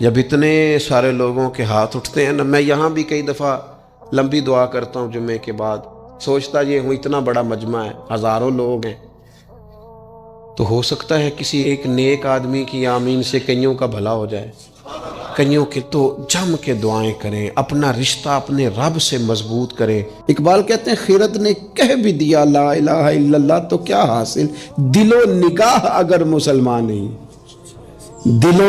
جب اتنے سارے لوگوں کے ہاتھ اٹھتے ہیں نا، میں یہاں بھی کئی دفعہ لمبی دعا کرتا ہوں جمعے کے بعد، سوچتا یہ ہوں اتنا بڑا مجمع ہے، ہزاروں لوگ ہیں، تو ہو سکتا ہے کسی ایک نیک آدمی کی آمین سے کئیوں کا بھلا ہو جائے، کئیوں کے تو جم کے دعائیں کریں، اپنا رشتہ اپنے رب سے مضبوط کریں۔ اقبال کہتے ہیں خیرت نے کہہ بھی دیا لا الہ الا اللہ تو کیا حاصل، دل و نگاہ اگر مسلمان نہیں، دل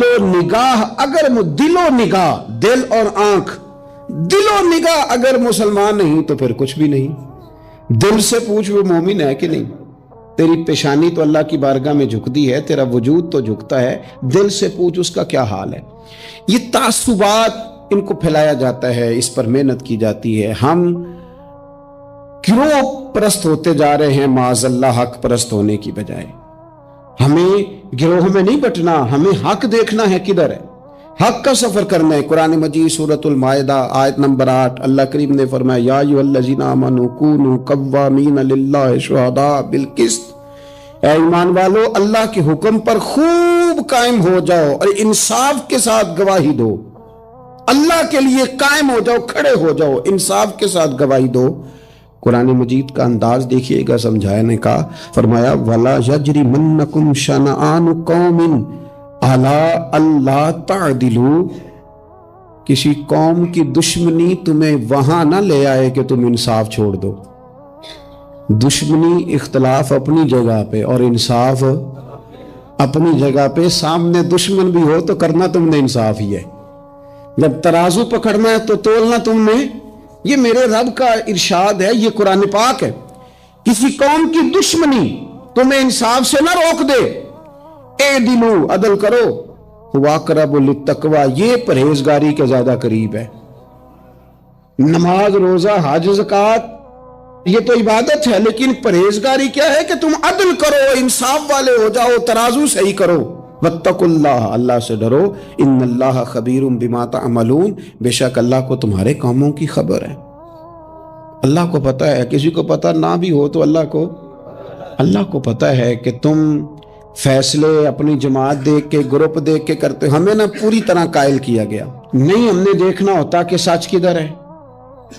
و نگاہ اگر دل و نگاہ، دل اور آنکھ، دل و نگاہ اگر مسلمان نہیں تو پھر کچھ بھی نہیں۔ دل سے پوچھ وہ مومن ہے کہ نہیں، تیری پیشانی تو اللہ کی بارگاہ میں جھکتی ہے، تیرا وجود تو جھکتا ہے، دل سے پوچھ اس کا کیا حال ہے۔ یہ تعصبات ان کو پھیلایا جاتا ہے، اس پر محنت کی جاتی ہے. ہم گروہ پرست ہوتے جا رہے ہیں معاذ اللہ حق پرست ہونے کی بجائے. ہمیں گروہ میں نہیں بٹنا، ہمیں حق دیکھنا ہے کدھر ہے، حق کا سفر کرنا ہے. قرآن مجید سورۃ المائدہ آیت نمبر 8 اللہ کریم نے فرمایا یا ایھا الذین آمنوا کونوا قوامین للہ شہداء بالقسط. اے ایمان والو اللہ کے حکم پر خوب قائم ہو جاؤ اور انصاف کے ساتھ گواہی دو. اللہ کے لیے قائم ہو جاؤ، کھڑے ہو جاؤ، انصاف کے ساتھ گواہی دو. قرآن مجید کا انداز دیکھیے گا سمجھانے کا. فرمایا وَلَا يَجْرِمَنَّكُمْ شَنَآنُ قَوْمٍ عَلَىٰ أَلَّا تَعْدِلُوا. کسی قوم کی دشمنی تمہیں وہاں نہ لے آئے کہ تم انصاف چھوڑ دو. دشمنی اختلاف اپنی جگہ پہ اور انصاف اپنی جگہ پہ. سامنے دشمن بھی ہو تو کرنا تم نے انصاف ہی ہے. جب ترازو پکڑنا ہے تو تولنا تم نے. یہ میرے رب کا ارشاد ہے، یہ قرآن پاک ہے. کسی قوم کی دشمنی تمہیں انصاف سے نہ روک دے. اعدلوا، عدل کرو. ہوا اقرب للتقوی، یہ پرہیزگاری کے زیادہ قریب ہے. نماز، روزہ، حج، زکوٰۃ یہ تو عبادت ہے، لیکن پرہیزگاری کیا ہے کہ تم عدل کرو، انصاف والے ہو جاؤ، ترازو صحیح کرو. واتقوا اللہ، اللہ سے ڈرو. ان اللہ خبیر بما تعملون، بے شک اللہ کو تمہارے کاموں کی خبر ہے. اللہ کو پتہ ہے. کسی کو پتہ نہ بھی ہو تو اللہ کو پتہ ہے کہ تم فیصلے اپنی جماعت دیکھ کے، گروپ دیکھ کے کرتے. ہمیں نہ پوری طرح قائل کیا گیا. نہیں ہم نے دیکھنا ہوتا کہ سچ کدھر ہے،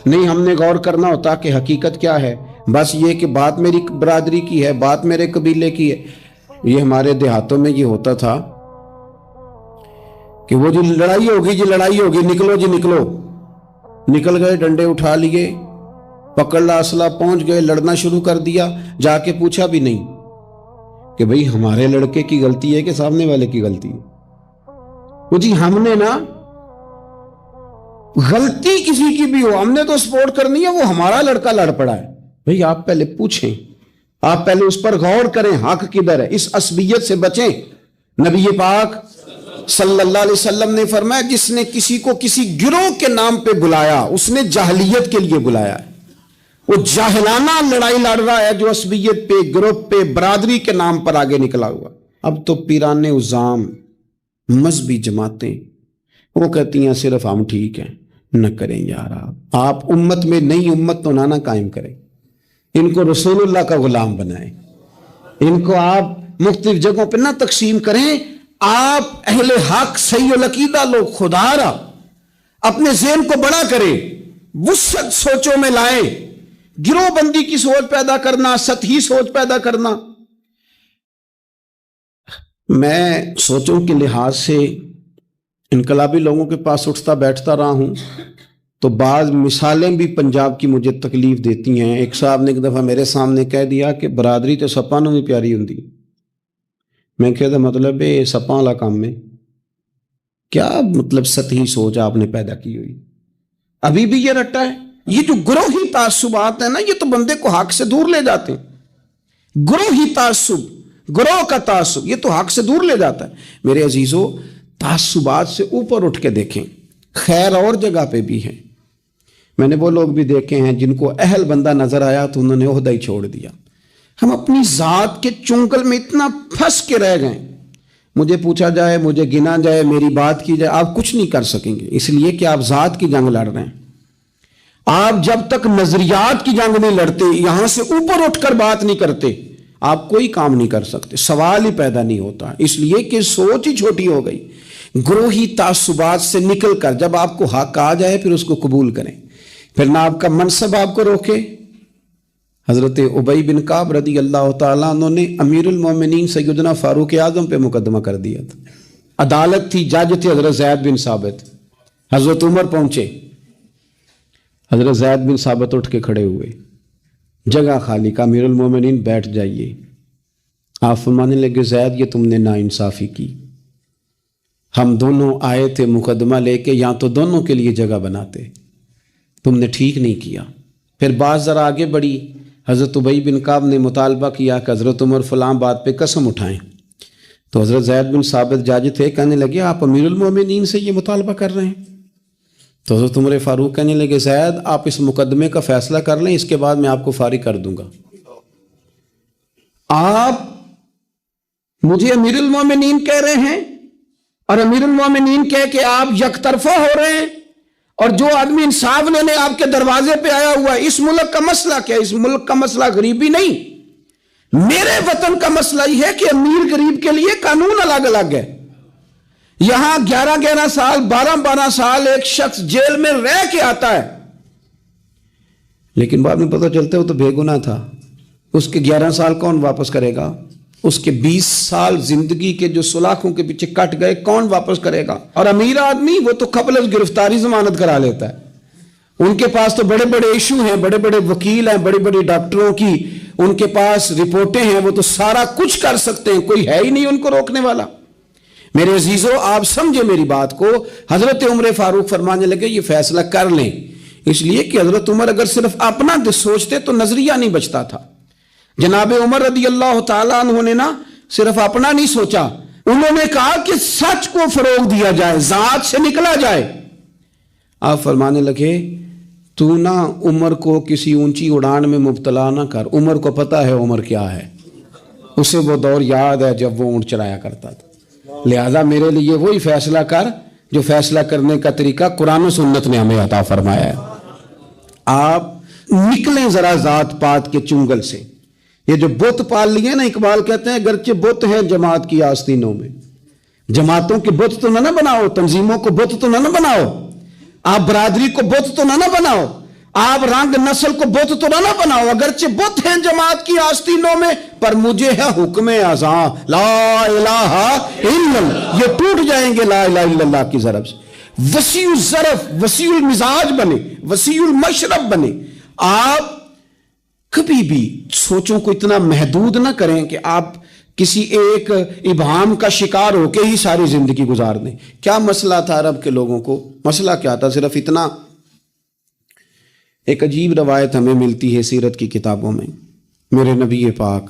نہیں ہم نے غور کرنا ہوتا کہ حقیقت کیا ہے. بس یہ کہ بات میری برادری کی ہے، بات میرے قبیلے کی ہے. یہ ہمارے دیہاتوں میں یہ ہوتا تھا کہ وہ جو لڑائی ہوگی، نکلو جی نکلو. نکل گئے، ڈنڈے اٹھا لیے، پکڑ لا اسلحہ، پہنچ گئے، لڑنا شروع کر دیا. جا کے پوچھا بھی نہیں کہ بھئی ہمارے لڑکے کی غلطی ہے کہ سامنے والے کی غلطی ہے. وہ جی ہم نے نا غلطی کسی کی بھی ہو، ہم نے تو سپورٹ کرنی ہے، وہ ہمارا لڑکا لڑ پڑا ہے. بھئی آپ پہلے پوچھیں، آپ پہلے اس پر غور کریں حق کدھر ہے. اس عصبیت سے بچیں. نبی پاک صلی اللہ علیہ وسلم نے فرمایا جس نے کسی کو کسی گروہ کے نام پہ بلایا اس نے جاہلیت کے لیے بلایا ہے. وہ جاہلانہ لڑائی لڑ رہا ہے جو عصبیت پہ، گروپ پہ، برادری کے نام پر آگے نکلا ہوا. اب تو پیران عظام، مذہبی جماعتیں وہ کہتی ہیں صرف ہم ٹھیک ہیں. نہ کریں یار، آپ امت میں نئی امت تو نہ قائم کریں. ان کو رسول اللہ کا غلام بنائیں. ان کو آپ مختلف جگہوں پہ نہ تقسیم کریں. آپ اہل حق صحیح العقیدہ لوگ، خدا را اپنے ذہن کو بڑا کریں، وسعت سوچوں میں لائیں. گروہ بندی کی سوچ پیدا کرنا، سطحی سوچ پیدا کرنا. میں سوچوں کے لحاظ سے انقلابی لوگوں کے پاس اٹھتا بیٹھتا رہا ہوں تو بعض مثالیں بھی پنجاب کی مجھے تکلیف دیتی ہیں. ایک صاحب نے ایک دفعہ میرے سامنے کہہ دیا کہ برادری تو سپاں نوں بھی پیاری ہوندی. میں کہتا مطلب ہے سپاں والا کام میں کیا مطلب سطحی سوچ آپ نے پیدا کی ہوئی. ابھی بھی یہ رٹا ہے. یہ جو گروہی تعصبات ہیں نا، یہ تو بندے کو حق سے دور لے جاتے ہیں. گروہی تعصب، گروہ کا تعصب، یہ تو حق سے دور لے جاتا ہے. میرے عزیزو، تعصبات سے اوپر اٹھ کے دیکھیں. خیر اور جگہ پہ بھی ہیں. میں نے وہ لوگ بھی دیکھے ہیں جن کو اہل بندہ نظر آیا تو انہوں نے عہدہ ہی چھوڑ دیا. ہم اپنی ذات کے چنگل میں اتنا پھنس کے رہ گئے. مجھے پوچھا جائے، مجھے گنا جائے، میری بات کی جائے، آپ کچھ نہیں کر سکیں گے. اس لیے کہ آپ ذات کی جنگ لڑ رہے ہیں. آپ جب تک نظریات کی جنگ نہیں لڑتے، یہاں سے اوپر اٹھ کر بات نہیں کرتے، آپ کوئی کام نہیں کر سکتے. سوال ہی پیدا نہیں ہوتا، اس لیے کہ سوچ ہی چھوٹی ہو گئی. گروہی تعصبات سے نکل کر جب آپ کو حق آ جائے پھر اس کو قبول کریں. پھر نہ آپ کا منصب آپ کو روکے. حضرت ابی بن کعب رضی اللہ تعالیٰ عنہ نے امیر المومنین سیدنا فاروق اعظم پہ مقدمہ کر دیا تھا. عدالت تھی، جج تھے حضرت زید بن ثابت. حضرت عمر پہنچے، حضرت زید بن ثابت اٹھ کے کھڑے ہوئے، جگہ خالی کا. امیر المومنین بیٹھ جائیے. آپ فرمانے لگے زید، یہ تم نے ناانصافی کی. ہم دونوں آئے تھے مقدمہ لے کے، یا تو دونوں کے لیے جگہ بناتے، تم نے ٹھیک نہیں کیا. پھر بات ذرا آگے بڑھی. حضرت ابی بن کعب نے مطالبہ کیا کہ حضرت عمر فلاں بات پہ قسم اٹھائیں. تو حضرت زید بن ثابت جاج تھے، کہنے لگے آپ امیر المومنین سے یہ مطالبہ کر رہے ہیں؟ تو حضرت عمر فاروق کہنے لگے زید آپ اس مقدمے کا فیصلہ کر لیں، اس کے بعد میں آپ کو فارغ کر دوں گا۔ آپ مجھے امیر المومنین کہہ رہے ہیں، اور امیر المومنین کہہ کہ آپ یک طرفہ ہو رہے ہیں، اور جو آدمی انصاف لینے آپ کے دروازے پہ آیا ہوا ہے، اس ملک کا مسئلہ کیا ہے؟ اس ملک کا مسئلہ غریبی نہیں، میرے وطن کا مسئلہ یہ ہے کہ امیر غریب کے لیے قانون الگ الگ ہے۔ یہاں 11 سال 12 سال ایک شخص جیل میں رہ کے آتا ہے، لیکن بعد میں پتہ چلتا ہے وہ تو بے گناہ تھا، اس کے 11 سال کون واپس کرے گا؟ اس کے 20 سال زندگی کے جو سلاخوں کے پیچھے کٹ گئے کون واپس کرے گا؟ اور امیر آدمی وہ تو قبل از گرفتاری ضمانت کرا لیتا ہے، ان کے پاس تو بڑے بڑے ایشو ہیں، بڑے بڑے وکیل ہیں، بڑی بڑی ڈاکٹروں کی ان کے پاس رپورٹیں ہیں، وہ تو سارا کچھ کر سکتے ہیں، کوئی ہے ہی نہیں ان کو روکنے والا۔ میرے عزیزو آپ سمجھے میری بات کو، حضرت عمر فاروق فرمانے لگے یہ فیصلہ کر لیں، اس لیے کہ حضرت عمر اگر صرف اپنا سوچتے تو نظریہ نہیں بچتا تھا۔ جناب عمر رضی اللہ تعالیٰ عنہ نے نا صرف اپنا نہیں سوچا، انہوں نے کہا کہ سچ کو فروغ دیا جائے، ذات سے نکلا جائے۔ آپ فرمانے لگے تو نا عمر کو کسی اونچی اڑان میں مبتلا نہ کر، عمر کو پتا ہے عمر کیا ہے، اسے وہ دور یاد ہے جب وہ اونٹ چلایا کرتا تھا، لہذا میرے لیے وہی فیصلہ کر جو فیصلہ کرنے کا طریقہ قرآن و سنت نے ہمیں عطا فرمایا ہے۔ آپ نکلیں ذرا ذات پات کے چنگل سے، یہ جو بت پال لیے نا، اقبال کہتے ہیں اگرچہ بت ہیں جماعت کی آستینوں میں، جماعتوں کے بت تو نہ بناؤ، تنظیموں کو بت تو نہ بناؤ، آپ برادری کو بت تو نہ بناؤ، آپ رنگ نسل کو بت تو نہ بناؤ، اگرچہ بت ہیں جماعت کی آستینوں میں، پر مجھے ہے حکم اذاں لا الہ الا اللہ، یہ ٹوٹ جائیں گے لا الہ الا اللہ کی ضرب سے۔ وسیع الظرف، وسیع المزاج بنے، وسیع المشرب بنے۔ آپ کبھی بھی سوچوں کو اتنا محدود نہ کریں کہ آپ کسی ایک ابہام کا شکار ہو کے ہی ساری زندگی گزار دیں۔ کیا مسئلہ تھا عرب کے لوگوں کو؟ مسئلہ کیا تھا؟ صرف اتنا، ایک عجیب روایت ہمیں ملتی ہے سیرت کی کتابوں میں، میرے نبی پاک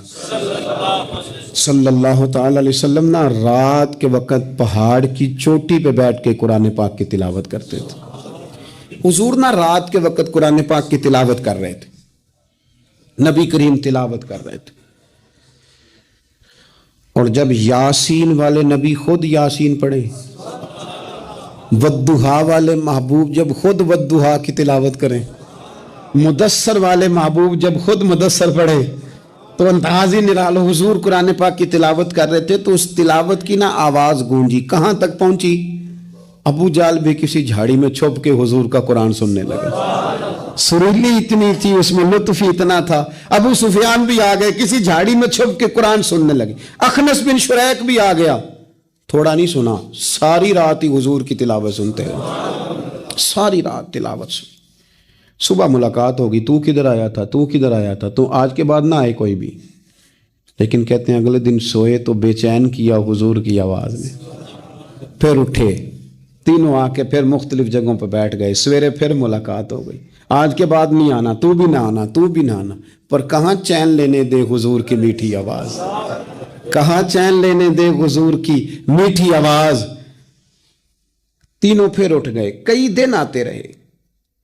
صلی اللہ تعالی علیہ وسلم نا رات کے وقت پہاڑ کی چوٹی پہ بیٹھ کے قرآن پاک کی تلاوت کرتے تھے۔ حضور نا رات کے وقت قرآن پاک کی تلاوت کر رہے تھے، نبی کریم تلاوت کر رہے تھے، اور جب یاسین والے نبی خود یاسین پڑھے، والضحیٰ والے محبوب جب خود والضحیٰ کی تلاوت کریں، مدثر والے محبوب جب خود مدثر پڑھے، تو انداز ہی نرالو۔ حضور قرآن پاک کی تلاوت کر رہے تھے تو اس تلاوت کی نا آواز گونجی، کہاں تک پہنچی؟ ابو جال بھی کسی جھاڑی میں چھپ کے حضور کا قرآن سننے لگے، سریلی اتنی تھی اس میں، لطف اتنا تھا۔ ابو سفیان بھی آ گئے، کسی جھاڑی میں چھپ کے قرآن سننے لگے۔ اخنس بن شریک بھی آ گیا، تھوڑا نہیں سنا، ساری رات ہی حضور کی تلاوت سنتے ہیں، ساری رات تلاوت سن۔ صبح ملاقات ہوگی، تو کدھر آیا تھا، تو کدھر آیا تھا، تو آج کے بعد نہ آئے کوئی بھی، لیکن کہتے ہیں اگلے دن سوئے تو بے چین کیا حضور کی آواز نے، پھر اٹھے، تینوں آ کے پھر مختلف جگہوں پہ بیٹھ گئے، سویرے پھر ملاقات ہو گئی، آج کے بعد نہیں آنا، تو بھی نہ آنا، تو بھی نہ آنا، پر کہاں چین لینے دے حضور کی میٹھی آواز، کہاں چین لینے دے حضور کی میٹھی آواز۔ تینوں پھر اٹھ گئے، کئی دن آتے رہے،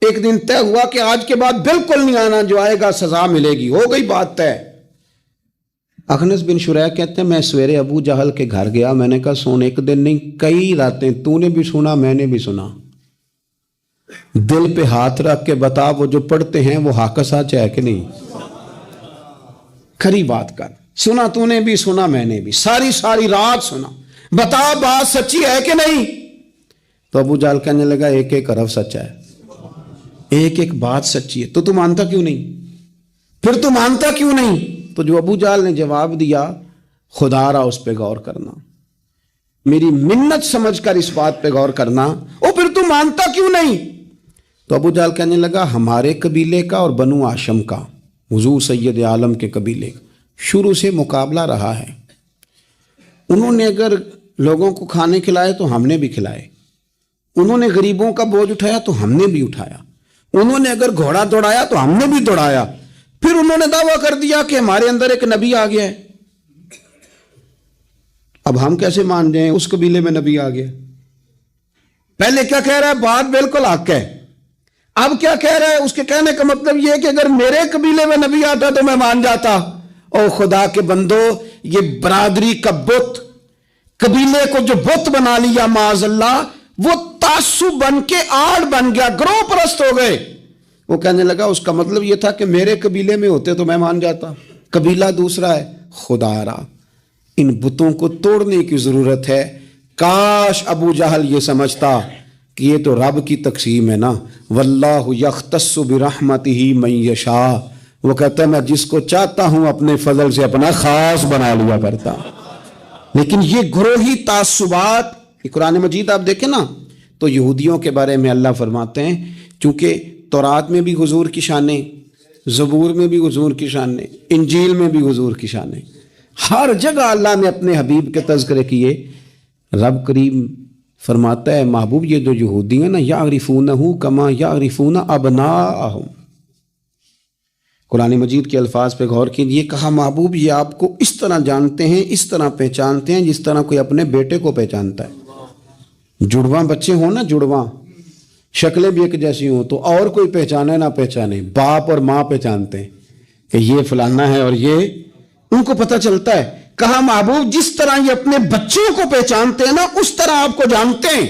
ایک دن طے ہوا کہ آج کے بعد بالکل نہیں آنا، جو آئے گا سزا ملے گی، ہو گئی بات طے۔ اخنس بن شریک کہتے ہیں میں سویرے ابو جہل کے گھر گیا، میں نے کہا سن، ایک دن نہیں کئی راتیں تو نے بھی سنا میں نے بھی سنا، دل پہ ہاتھ رکھ کے بتا وہ جو پڑھتے ہیں وہ حق سچ ہے کہ نہیں، کھری بات کر، سنا تو نے بھی سنا میں نے بھی، ساری رات سنا، بتا بات سچی ہے کہ نہیں؟ تو ابو جہل کہنے لگا ایک ایک حرف سچا ہے، ایک ایک بات سچی ہے، تو تم مانتا کیوں نہیں؟ پھر تو مانتا کیوں نہیں؟ تو جو ابو جہل نے جواب دیا، خدا را اس پہ غور کرنا، میری منت سمجھ کر اس بات پہ غور کرنا، او پھر تو مانتا کیوں نہیں؟ تو ابو جہل کہنے لگا ہمارے قبیلے کا اور بنو ہاشم کا، حضور سید عالم کے قبیلے کا شروع سے مقابلہ رہا ہے، انہوں نے اگر لوگوں کو کھانے کھلائے تو ہم نے بھی کھلائے، انہوں نے غریبوں کا بوجھ اٹھایا تو ہم نے بھی اٹھایا، انہوں نے اگر گھوڑا دوڑایا تو ہم نے بھی دوڑایا، پھر انہوں نے دعویٰ کر دیا کہ ہمارے اندر ایک نبی آ گیا ہے، اب ہم کیسے مان جائیں اس قبیلے میں نبی آ گیا؟ پہلے کیا کہہ رہا ہے؟ بات بالکل حق ہے. اب کیا کہہ رہا ہے؟ اس کے کہنے کا مطلب یہ ہے کہ اگر میرے قبیلے میں نبی آتا تو میں مان جاتا. او خدا کے بندو، یہ برادری کا بت، قبیلے کو جو بت بنا لیا معاذ اللہ، وہ تعصب بن کے آڑ بن گیا، گروہ پرست ہو گئے. وہ کہنے لگا اس کا مطلب یہ تھا کہ میرے قبیلے میں ہوتے تو میں مان جاتا. قبیلہ دوسرا ہے. خدا را، ان بتوں کو توڑنے کی ضرورت ہے. کاش ابو جہل یہ سمجھتا کہ یہ تو رب کی تقسیم ہے نا، واللہ یختص برحمتہ من یشاء. وہ کہتا ہے میں جس کو چاہتا ہوں اپنے فضل سے اپنا خاص بنا لیا کرتا. لیکن یہ گروہی تعصبات، قرآن مجید آپ دیکھیں نا تو یہودیوں کے بارے میں اللہ فرماتے ہیں چونکہ تورات میں بھی حضور کی شانیں، زبور میں بھی حضور کی شانیں، انجیل میں بھی حضور کی شانیں، ہر جگہ اللہ نے اپنے حبیب کے تذکرے کیے. رب کریم فرماتا ہے محبوب یہ جو یہودی ہیں نا، یعرفونہ کما یعرفون ابناءہم. قرآن مجید کے الفاظ پہ غور کیجیے. کہا محبوب یہ آپ کو اس طرح جانتے ہیں، اس طرح پہچانتے ہیں جس طرح کوئی اپنے بیٹے کو پہچانتا ہے. جڑواں بچے ہوں نا، جڑواں شکلیں بھی ایک جیسی ہوں تو اور کوئی پہچانے نہ پہچانے، باپ اور ماں پہچانتے ہیں کہ یہ فلانا ہے اور یہ، ان کو پتہ چلتا ہے. کہا محبوب جس طرح یہ اپنے بچوں کو پہچانتے ہیں نا اس طرح آپ کو جانتے ہیں.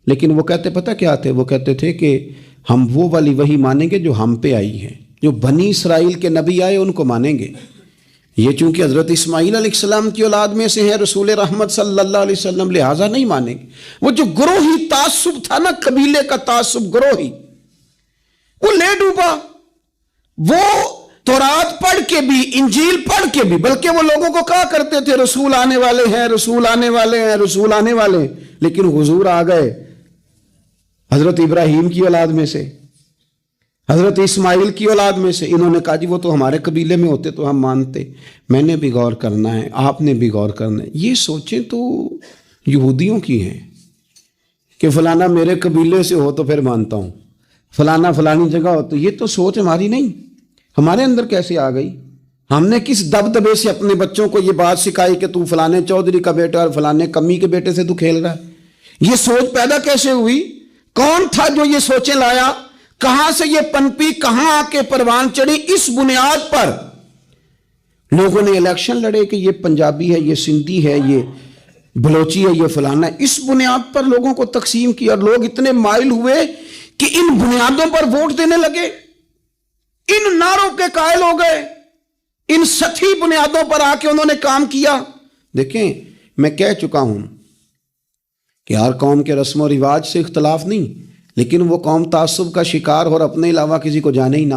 لیکن وہ کہتے پتہ کیا تھے؟ وہ کہتے تھے کہ ہم وہ والی وحی مانیں گے جو ہم پہ آئی ہے، جو بنی اسرائیل کے نبی آئے ان کو مانیں گے. یہ چونکہ حضرت اسماعیل علیہ السلام کی اولاد میں سے ہیں رسول رحمت صلی اللہ علیہ وسلم، لہٰذا نہیں مانیں گے. وہ جو گروہی تعصب تھا نا، قبیلے کا تعصب گروہی، وہ لے ڈوبا. وہ تورات پڑھ کے بھی، انجیل پڑھ کے بھی، بلکہ وہ لوگوں کو کہا کرتے تھے رسول آنے والے ہیں، رسول آنے والے ہیں، رسول آنے والے ہیں. لیکن حضور آ گئے حضرت ابراہیم کی اولاد میں سے، حضرت اسماعیل کی اولاد میں سے. انہوں نے کہا جی وہ تو ہمارے قبیلے میں ہوتے تو ہم مانتے. میں نے بھی غور کرنا ہے، آپ نے بھی غور کرنا ہے. یہ سوچیں تو یہودیوں کی ہیں کہ فلانا میرے قبیلے سے ہو تو پھر مانتا ہوں، فلانا فلانی جگہ ہو تو. یہ تو سوچ ہماری نہیں، ہمارے اندر کیسے آ گئی؟ ہم نے کس دبدبے سے اپنے بچوں کو یہ بات سکھائی کہ تو فلانے چودھری کا بیٹا اور فلانے کمی کے بیٹے سے تو کھیل رہا ہے؟ یہ سوچ پیدا کیسے ہوئی؟ کون تھا جو یہ سوچیں لایا؟ کہاں سے یہ پنپی؟ کہاں آ کے پروان چڑھی؟ اس بنیاد پر لوگوں نے الیکشن لڑے کہ یہ پنجابی ہے، یہ سندھی ہے، یہ بلوچی ہے، یہ فلانا ہے. اس بنیاد پر لوگوں کو تقسیم کیا اور لوگ اتنے مائل ہوئے کہ ان بنیادوں پر ووٹ دینے لگے، ان نعروں کے قائل ہو گئے، ان سطحی بنیادوں پر آ کے انہوں نے کام کیا. دیکھیں میں کہہ چکا ہوں کہ ہر قوم کے رسم و رواج سے اختلاف نہیں، لیکن وہ قوم تعصب کا شکار اور اپنے علاوہ کسی کو جانے ہی نہ.